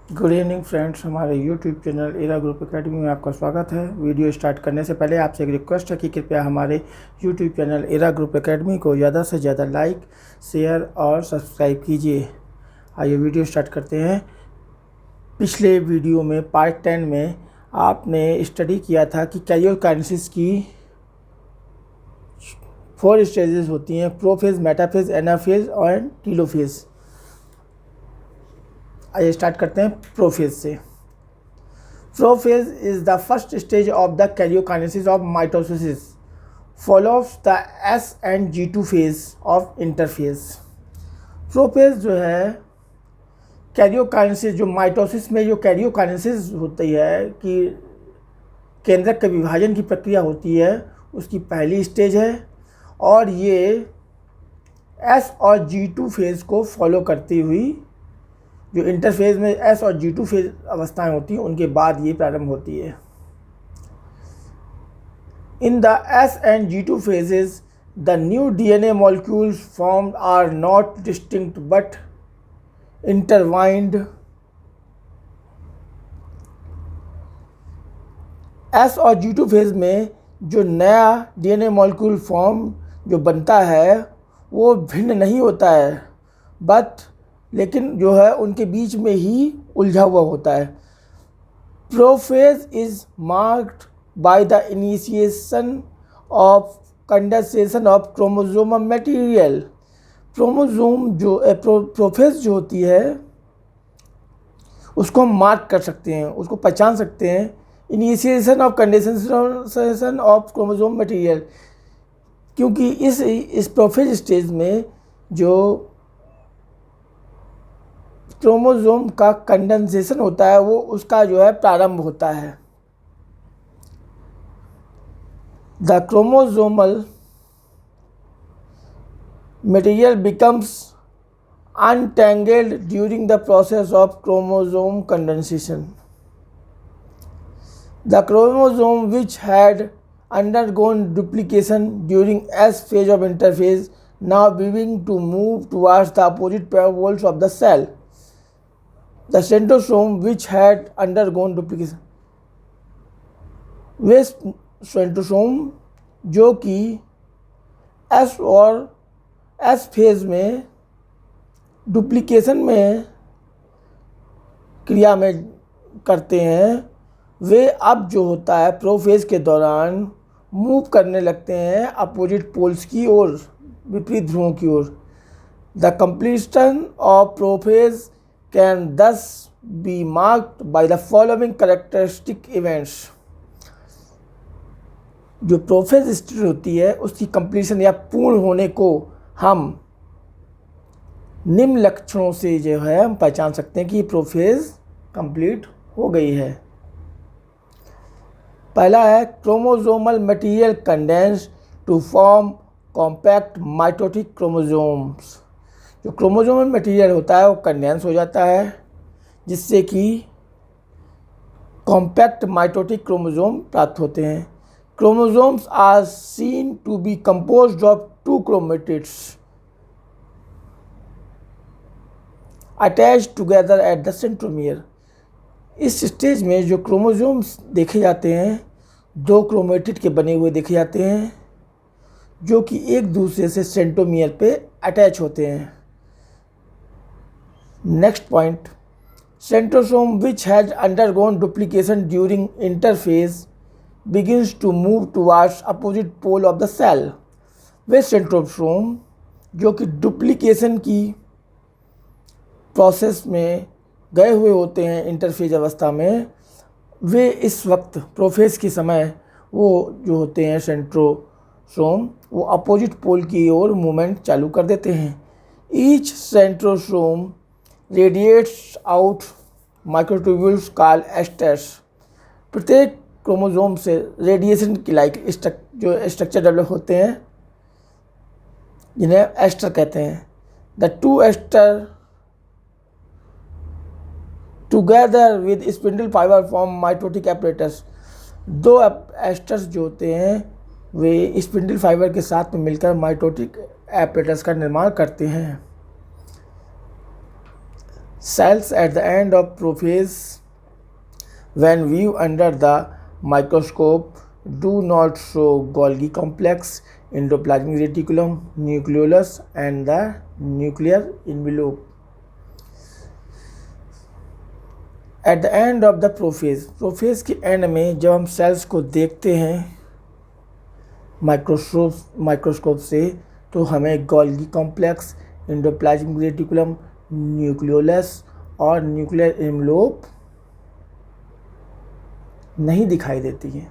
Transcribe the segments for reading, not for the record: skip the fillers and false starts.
Good evening friends, हमारे YouTube channel era group academy में आपका स्वागत है। वीडियो स्टार्ट करने से पहले आपसे एक रिक्वेस्ट है कि कृपया हमारे YouTube channel era group academy को ज़्यादा से ज़्यादा लाइक, शेयर और सब्सक्राइब कीजिए। आइए वीडियो स्टार्ट करते हैं। पिछले वीडियो में पार्ट 10 में आपने स्टडी किया था कि कैरियोकाइनेसिस की 4 स्टेजेस होती हैं: प्रोफेज, मेटाफेज, एनाफेज और टीलोफेज। आइए स्टार्ट करते हैं प्रोफेज से। Prophase is the first stage of the karyokinesis of mitosis, follows the S and G2 phase of interphase. Prophase जो है कैरियोकाइनेसिस, जो माइटोसिस में जो कैरियोकाइनेसिस होती है कि केंद्रक के विभाजन की प्रक्रिया होती है, उसकी पहली स्टेज है और ये एस और G2 फेज को फॉलो करती हुई, जो इंटरफेज में एस और G2 फेज अवस्थाएं होती हैं उनके बाद ये प्रारंभ होती है। In the S and G2 phases the new DNA molecules formed are not distinct but intertwined. S और G2 फेज में जो नया DNA मॉलिक्यूल फॉर्म जो बनता है वो भिन्न नहीं होता है, लेकिन जो है उनके बीच में ही उलझा हुआ होता है। Prophase is marked by the initiation of condensation of chromosome material. Chromosome जो प्रोफेज जो होती है उसको हम मार्क कर सकते हैं, उसको पहचान सकते हैं। Initiation of condensation of chromosome material, क्योंकि इस प्रोफेज स्टेज में जो क्रोमोसोम का कंडेंसेशन होता है वो उसका जो है प्रारंभ होता है। The chromosomal material becomes untangled during the process of chromosome condensation. The chromosome which had undergone duplication during S phase of interphase now beginning to move towards the opposite poles of the cell. The centrosome which had undergone duplication, way centrosome जो कि S और S phase में duplication में क्रिया में करते हैं, वे अब जो होता है प्रोफेज के दौरान मूव करने लगते हैं अपोजिट पोल्स की ओर, विपरीत ध्रुवों की ओर। The completion of prophase can thus be marked by the following characteristic events. जो प्रोफेज स्टेज होती है उसकी कंप्लीशन या पूर्ण होने को हम निम्न लक्षणों से जो है हम पहचान सकते हैं कि प्रोफेज कंप्लीट हो गई है। पहला है chromosomal material condense to form compact mitotic chromosomes. जो क्रोमोसोमल मटेरियल होता है वो कंडेंस हो जाता है जिससे कि कॉम्पैक्ट माइटोटिक क्रोमोसोम प्राप्त होते हैं। Chromosomes are seen to be composed of 2 chromatids attached together at the centromere. इस स्टेज में जो क्रोमोसोम्स देखे जाते हैं 2 क्रोमेटिड के बने हुए देखे जाते हैं जो कि एक दूसरे से सेंट्रोमियर पे अटैच होते हैं। Next point, centrosome which has undergone duplication during interphase begins to move towards opposite pole of the cell. वे सेंट्रोसोम जो कि डुप्लीकेशन की प्रोसेस में गए हुए होते हैं इंटरफेज अवस्था में, वे इस वक्त प्रोफेज के समय वो जो होते हैं सेंट्रोसोम वो अपोजिट पोल की ओर मूवमेंट चालू कर देते हैं। Each centrosome radiates out microtubules called asters. प्रत्येक क्रोमोसोम से रेडिएशन की जो स्ट्रक्चर डेवलप होते हैं जिन्हें एस्टर कहते हैं। The 2 aster together with spindle fibre form mitotic apparatus. 2 asters जो होते हैं वे स्पिंडल फाइबर के साथ में मिलकर माइटोटिक एपरेटस का निर्माण करते हैं। Cells at the end of prophase, when viewed under the microscope, do not show Golgi complex, endoplasmic reticulum, nucleolus, and the nuclear envelope. At the end of the prophase के and में जब हम sales को देखते हैं microscope से, तो हमें Golgi complex, endoplasmic reticulum, nucleolus और न्यूक्लियर एनवेलोप नहीं दिखाई देती है।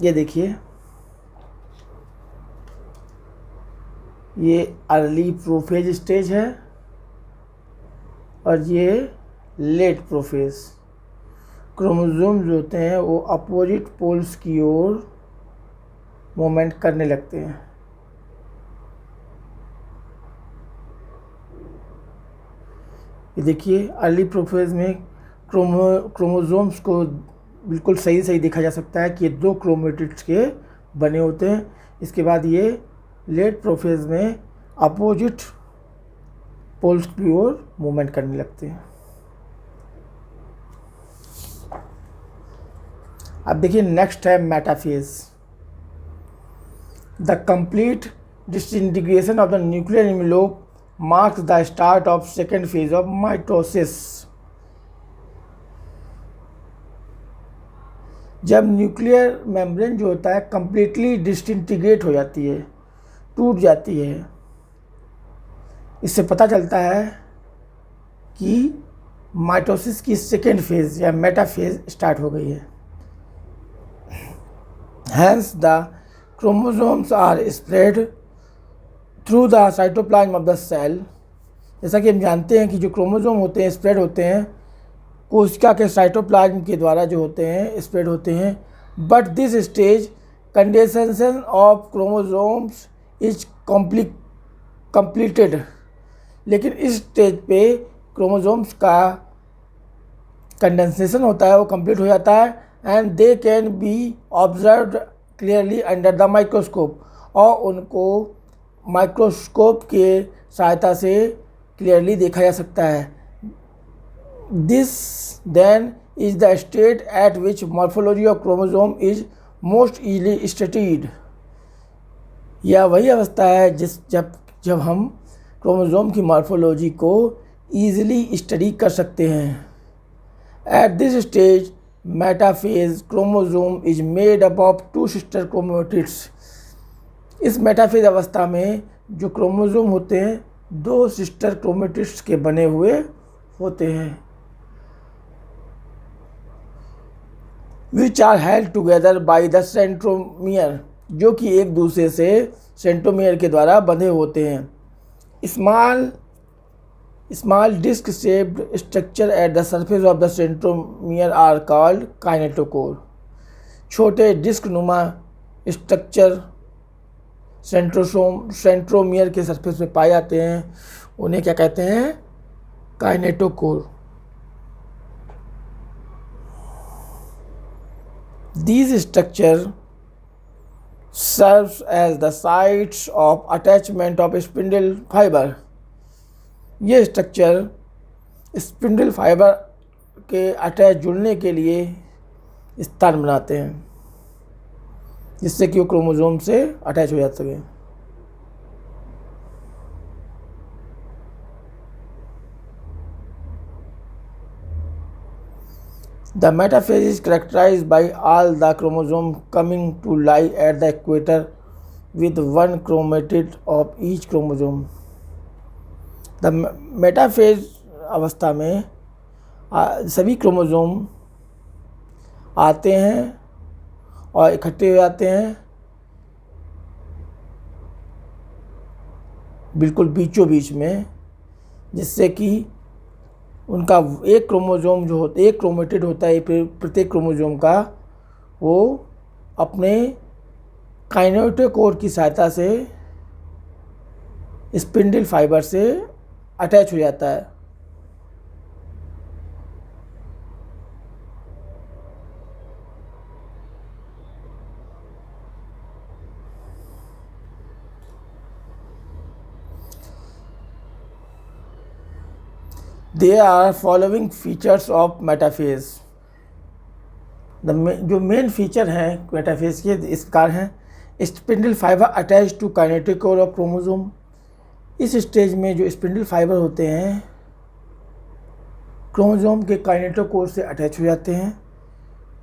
ये देखिए, ये अर्ली प्रोफेज स्टेज है और ये लेट प्रोफेज। क्रोमोसोम जो होते हैं वो अपोजिट पोल्स की ओर मूवमेंट करने लगते हैं। ये देखिए, अर्ली प्रोफेज में क्रोमोसोम्स को बिल्कुल सही देखा जा सकता है कि ये 2 क्रोमेटिड्स के बने होते हैं। इसके बाद ये लेट प्रोफेज में अपोजिट पोल्स की ओर मूवमेंट करने लगते हैं। अब देखिए, नेक्स्ट है metaphase. The complete disintegration of the nuclear envelope marks the start of second phase of mitosis. जब न्यूक्लियर मेम्ब्रेन जो होता है कंप्लीटली डिसइंटीग्रेट हो जाती है, टूट जाती है, इससे पता चलता है कि माइटोसिस की सेकेंड फेज या मेटाफेज स्टार्ट हो गई है। Hence the chromosomes are spread through the cytoplasm of the cell. जैसा कि हम जानते हैं कि जो क्रोमोसोम होते हैं स्प्रेड होते हैं कोशिका के साइटोप्लाज्म के द्वारा, जो होते हैं स्प्रेड होते हैं। But this stage condensation of chromosomes is completed. लेकिन इस स्टेज पे क्रोमोसोम्स का कंडेंसेशन होता है, वो कंप्लीट हो जाता है। And they can be observed clearly under the microscope, और उनको माइक्रोस्कोप के सहायता से क्लियरली देखा जा सकता है। This then is the state at which morphology of chromosome is most easily studied. यह वही अवस्था है जब हम क्रोमोसोम की मॉर्फोलॉजी को ईजिली स्टडी कर सकते हैं। At this stage metaphase chromosome is made up of 2 sister chromatids. इस मेटाफेज अवस्था में जो क्रोमोसोम होते हैं 2 सिस्टर क्रोमेटिड्स के बने हुए होते हैं, which are held together by the centromere, जो कि एक दूसरे से सेंट्रोमियर के द्वारा बंधे होते हैं। Small disc shaped structure at the surface of the centromere are called kinetochore. छोटे डिस्क नुमा स्ट्रक्चर सेंट्रोमियर के सरफेस में पाए जाते हैं, उन्हें क्या कहते हैं? Kinetochore. These structure serves as the sites of attachment of spindle fiber। ये स्ट्रक्चर स्पिंडल फाइबर के अटैच जुड़ने के लिए स्थान बनाते हैं, जिससे कि वो क्रोमोसोम से अटैच हो जा सके। The metaphase is characterized by all the chromosomes coming to lie at the equator with one chromatid of each chromosome। The metaphase अवस्था में सभी क्रोमोसोम आते हैं और इकट्ठे हो जाते हैं बिल्कुल बीचों बीच में, जिससे कि उनका एक क्रोमोसोम जो होता है, एक क्रोमेटिड होता है प्रत्येक क्रोमोसोम का, वो अपने काइनेटोकोर की सहायता से स्पिंडल फाइबर से अटैच हो जाता है। They are following features of metaphase. जो मेन फीचर हैं मेटाफेज के इस प्रकार हैं। Spindle fibre attach to kinetochore of chromosome. इस स्टेज में जो स्पिंडल फाइबर होते हैं क्रोमोसोम के काइनेटिक कोर से अटैच हो जाते हैं।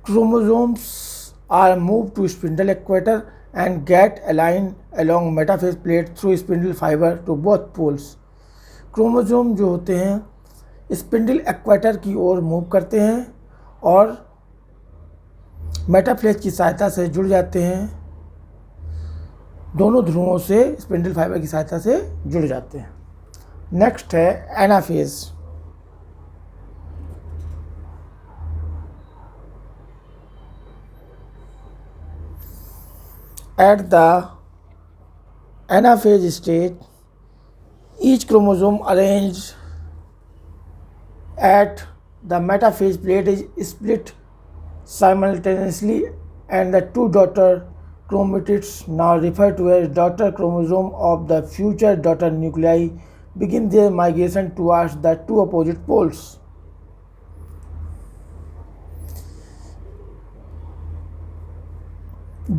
Chromosomes are move to spindle equator and get aligned along metaphase plate through spindle fiber to both poles। Chromosome जो होते हैं स्पिंडल इक्वेटर की ओर मूव करते हैं और मेटाफेज की सहायता से जुड़ जाते हैं, दोनों ध्रुवों से स्पिंडल फाइबर की सहायता से जुड़ जाते हैं। नेक्स्ट है anaphase. At the anaphase stage, each chromosome arranged at the metaphase plate is split simultaneously, and the two daughter chromatids, now referred to as daughter chromosome of the future daughter nuclei, begin their migration towards the two opposite poles।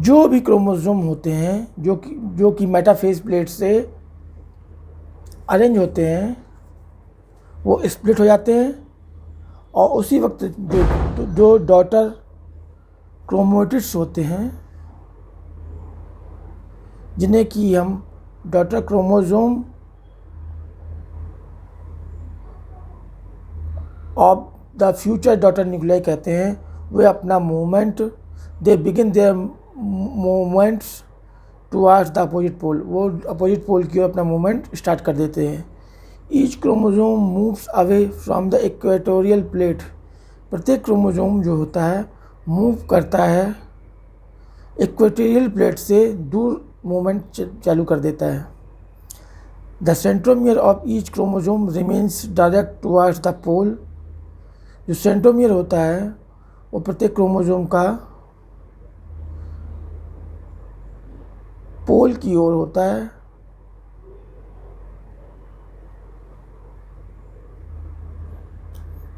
जो भी chromosome होते हैं जो कि metaphase plate से arrange होते हैं वो स्प्लिट हो जाते हैं और उसी वक्त जो डॉटर क्रोमेटिड्स होते हैं जिन्हें कि हम daughter chromosome of the future daughter nuclei कहते हैं, वे अपना movement they begin their movements towards the opposite pole, वो अपोजिट पोल की ओर अपना मूवमेंट स्टार्ट कर देते हैं। Each chromosome moves away from the equatorial plate. प्रत्येक क्रोमोसोम जो होता है मूव करता है इक्वेटोरियल प्लेट से दूर मूवमेंट चालू कर देता है। The centromere of each chromosome remains direct towards the pole. जो सेंट्रोमियर होता है वो प्रत्येक क्रोमोसोम का पोल की ओर होता है।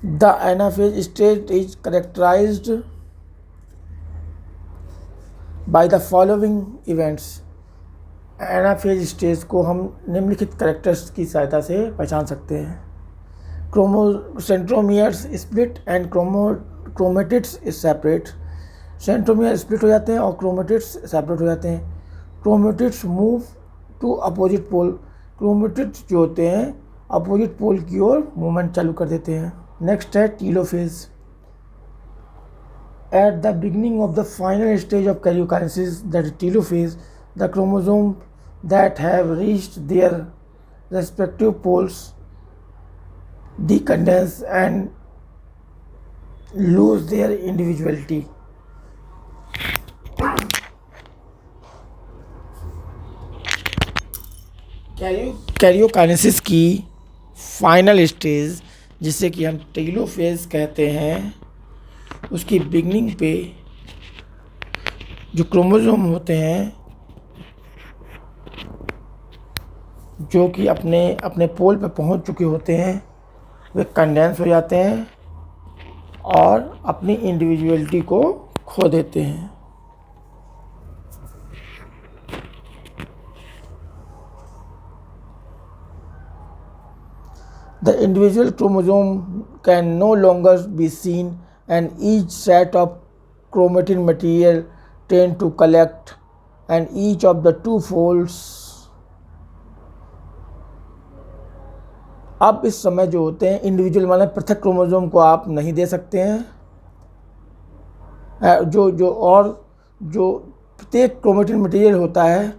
The anaphase stage is characterised by the following events. Anaphase stage को हम निम्नलिखित कैरेक्टर्स की सहायता से पहचान सकते हैं। Centromeres split and chromatids separate. Centromere split हो जाते हैं और क्रोमेटिड्स सेपरेट हो जाते हैं। Chromatids move to opposite pole. Chromatids जो होते हैं अपोजिट पोल की ओर मूवमेंट चालू कर देते हैं। नेक्स्ट है telophase. At the beginning of the final stage of karyokinesis, that is telophase, the chromosome that have reached their respective poles decondense and lose their individuality। Karyokinesis की final stage जिसे कि हम telophase कहते हैं, उसकी beginning पे जो chromosome होते हैं जो कि अपने पोल पे पहुंच चुके होते हैं वे कंडेंस हो जाते हैं और अपनी इंडिविजुअलिटी को खो देते हैं। The individual chromosome can no longer be seen and each set of chromatin material tend to collect and each of the two folds। अब इस समय जो होते हैं इंडिविजुअल माने पृथक क्रोमोसोम को आप नहीं दे सकते हैं। जो प्रत्येक क्रोमेटिन मटेरियल होता है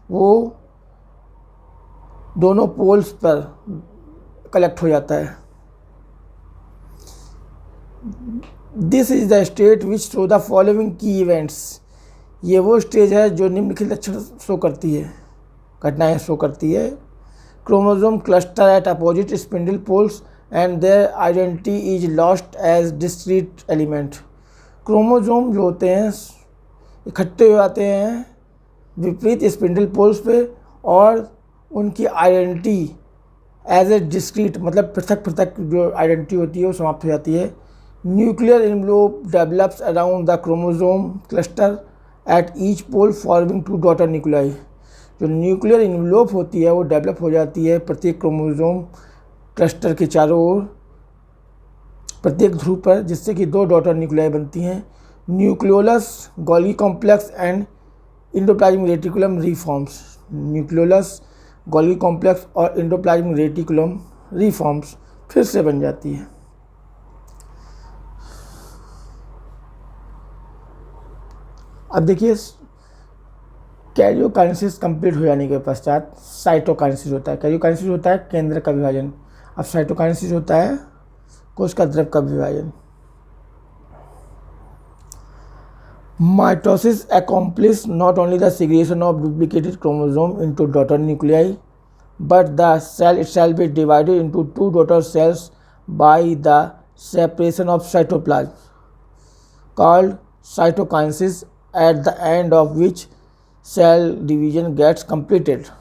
वो दोनों पोल्स पर कलेक्ट हो जाता है। This is the state which show the following की इवेंट्स। ये वो स्टेज है जो निम्नलिखित लक्षण शो करती है, घटनाएं शो करती है। Chromosome cluster at opposite spindle poles and their identity is lost as discrete element. Chromosome जो होते हैं इकट्ठे हो जाते हैं विपरीत स्पिंडल पोल्स पे और उनकी आइडेंटिटी एज ए डिस्क्रीट मतलब पृथक पृथक जो आइडेंटिटी होती है वो समाप्त हो जाती है। Nuclear envelope develops around the chromosome cluster at each pole forming two daughter nuclei. जो न्यूक्लियर इनवलोप होती है वो डेवलप हो जाती है प्रत्येक क्रोमोसोम क्लस्टर के चारों ओर प्रत्येक ध्रुव पर, जिससे कि 2 डॉटर न्यूक्लियाई बनती हैं। Nucleolus, Golgi complex and endoplasmic reticulum reforms. Nucleolus, Golgi complex और एंडोप्लाज्मिक रेटिकुलम रीफॉर्म्स फिर से बन जाती है। अब देखिए कैरियोकाइनेसिस कंप्लीट हो जाने के पश्चात साइटोकाइनेसिस होता है। कैरियोकाइनेसिस होता है केंद्र का विभाजन। अब साइटोकाइनेसिस होता है कोशिका द्रव का विभाजन। Mitosis accomplishes not only the segregation of duplicated chromosome into daughter nuclei, but the cell itself is divided into 2 daughter cells by the separation of cytoplasm, called cytokinesis, at the end of which cell division gets completed.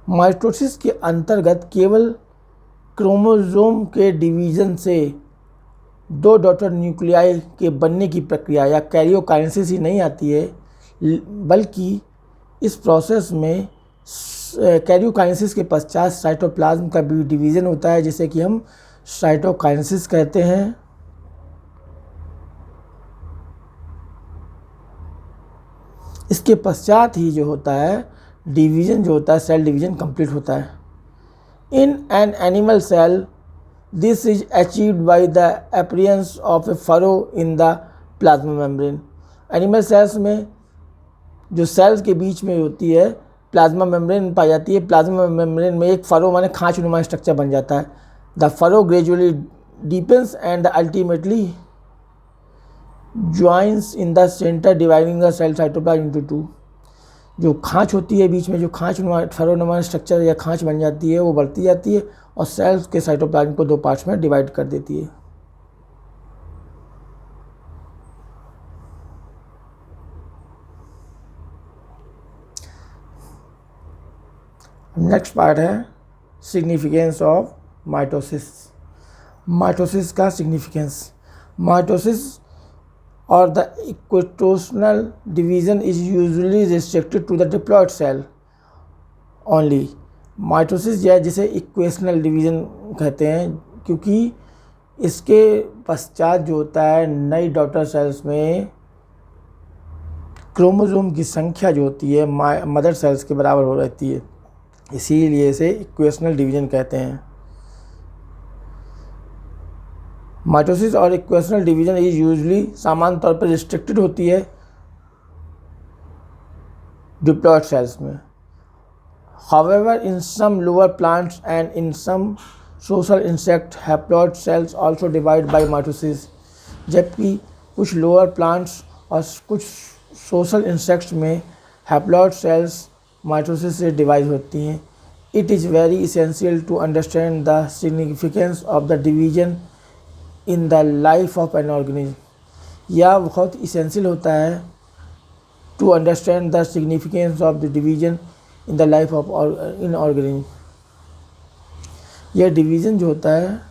Mitosis के अंतर्गत केवल chromosome के division से 2 daughter nuclei के बनने की प्रक्रिया या कैरियोकाइनेसिस ही नहीं आती है, बल्कि इस प्रोसेस में कैरियोकाइनेसिस के पश्चात साइटोप्लाज्म का भी डिवीज़न होता है, जिसे कि हम साइटोकाइनेसिस कहते हैं। इसके पश्चात ही जो होता है डिवीज़न, जो होता है सेल डिवीज़न कंप्लीट होता है। In an animal cell this is achieved by the appearance of a furrow in the plasma membrane. Animal cells में जो सेल्स के बीच में होती है प्लाज्मा मेम्ब्रेन पाई जाती है। प्लाज्मा मेम्ब्रेन में एक फरो माने खाँचनुमा स्ट्रक्चर बन जाता है। The furrow gradually deepens and ultimately joins in the centre dividing the cell cytoplasm into 2। जो खाँच होती है बीच में, जो खाँचनुमा फरोनुमा स्ट्रक्चर या खाँच बन जाती है, वो बढ़ती जाती है और सेल्स के साइटोप्लाज्म को 2 पार्ट्स में डिवाइड कर देती है। नेक्स्ट पार्ट है सिग्निफिकेंस ऑफ माइटोसिस। माइटोसिस का significance. Mitosis or the equitotional division is usually restricted to the diploid cell only. Mitosis या जिसे इक्वेशनल डिवीज़न कहते हैं, क्योंकि इसके पश्चात जो होता है नई डॉटर सेल्स में क्रोमोसोम की संख्या जो होती है मदर सेल्स के बराबर हो रहती है, इसीलिए इसे इक्वेशनल डिवीज़न कहते हैं। माइटोसिस और इक्वेशनल डिवीजन इज यूजली सामान्य तौर पर रिस्ट्रिक्टेड होती है डिप्लॉयड सेल्स में। However in some lower plants and in some social insect haploid cells also divide by mitosis. जबकि कुछ लोअर प्लांट्स और कुछ सोशल इंसेक्ट्स में हैप्लॉयड सेल्स माइटोसिस से डिवाइड होती हैं। It is very essential to understand the significance of the division in the life of an organism. यह बहुत इसेंशियल होता है to understand the significance of the division in the life of in organism. यह division जो होता है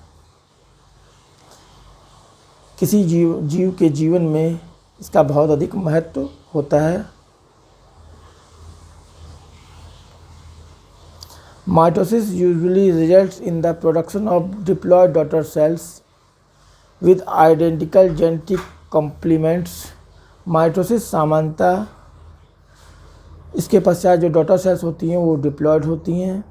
किसी जीव के जीवन में इसका बहुत अधिक महत्व होता है। Mitosis usually results in the production of diploid daughter cells with identical genetic complements। Mitosis सामान्यतः इसके पश्चात जो डॉटर सेल्स होती हैं वो डिप्लॉयड होती हैं।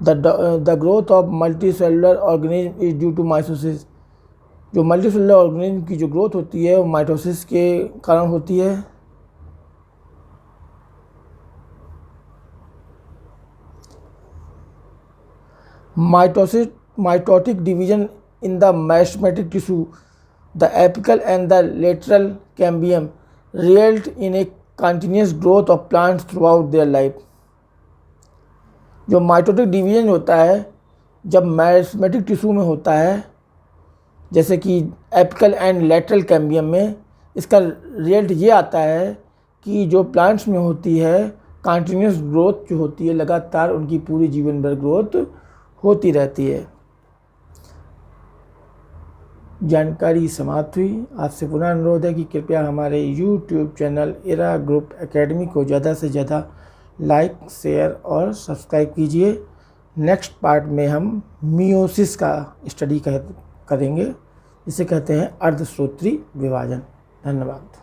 The growth of multicellular organism is due to mitosis. जो मल्टीसेलुलर ऑर्गेनिज्म की जो ग्रोथ होती है वो माइटोसिस के कारण होती है। Mitotic division in the mesenteric tissue, the apical and the lateral cambium result in a continuous growth of plants throughout their life। जो माइटोटिक डिवीजन होता है जब मेसेमेटिक टिश्यू में होता है, जैसे कि एपिकल एंड लेटरल कैम्बियम में, इसका रिजल्ट ये आता है कि जो प्लांट्स में होती है कंटिन्यूस ग्रोथ जो होती है, लगातार उनकी पूरी जीवन भर ग्रोथ होती रहती है। जानकारी समाप्त हुई। आपसे पुनः अनुरोध है कि कृपया हमारे YouTube channel era group academy को ज़्यादा से ज़्यादा लाइक, शेयर और सब्सक्राइब कीजिए। नेक्स्ट पार्ट में हम मियोसिस का स्टडी करेंगे, जिसे कहते हैं अर्धसूत्री विभाजन। धन्यवाद।